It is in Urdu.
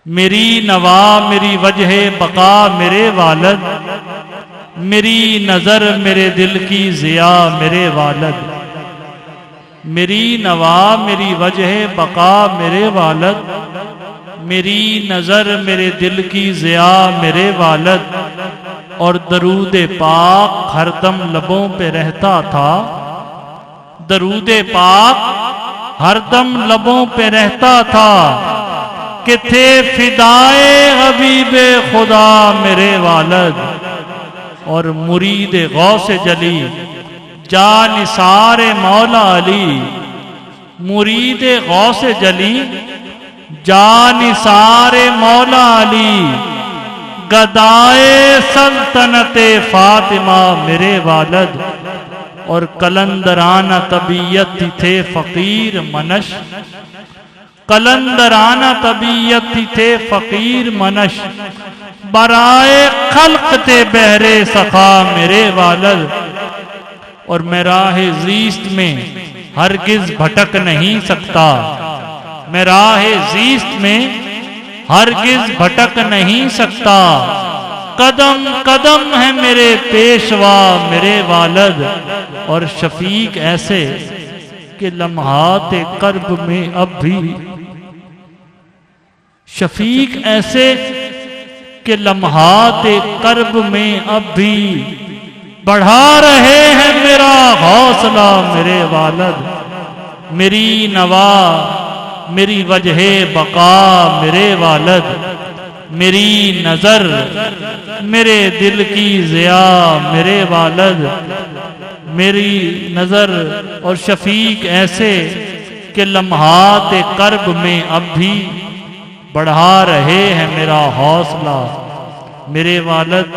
میری نوا میری وجہ بقا میرے والد، میری نظر میرے دل کی ضیا میرے والد، میری نوا میری وجہ بقا میرے والد، میری نظر میرے دل کی ضیا میرے والد۔ اور درود پاک ہر دم لبوں پہ رہتا تھا، درود پاک ہر دم لبوں پہ رہتا تھا، کہ تھے فدائے حبیب خدا میرے والد۔ اور مرید غوث جلی جانثار مولا علی، مرید غوث جلی جانثار مولا علی، گدائے سلطنت فاطمہ میرے والد۔ اور قلندرانہ طبیعت تھے فقیر منش، قلندرانہ طبیعت تھے فقیر منش، برائے خلق تھے بہرے سخا میرے والد۔ اور میں راہ زیست میں ہرگز بھٹک نہیں سکتا، میں راہ زیست میں ہرگز بھٹک نہیں سکتا، قدم قدم ہے میرے پیشوا میرے والد۔ اور شفیق ایسے کہ لمحات کرب میں اب بھی، شفیق ایسے کہ لمحات کرب میں اب بھی بڑھا رہے ہیں میرا حوصلہ میرے والد۔ میری نوا میری وجہ بقا میرے والد، میری نظر میرے دل کی ضیا میرے والد، میری نظر۔ اور شفیق ایسے کہ لمحات کرب میں اب بھی بڑھا رہے ہیں میرا حوصلہ میرے والد۔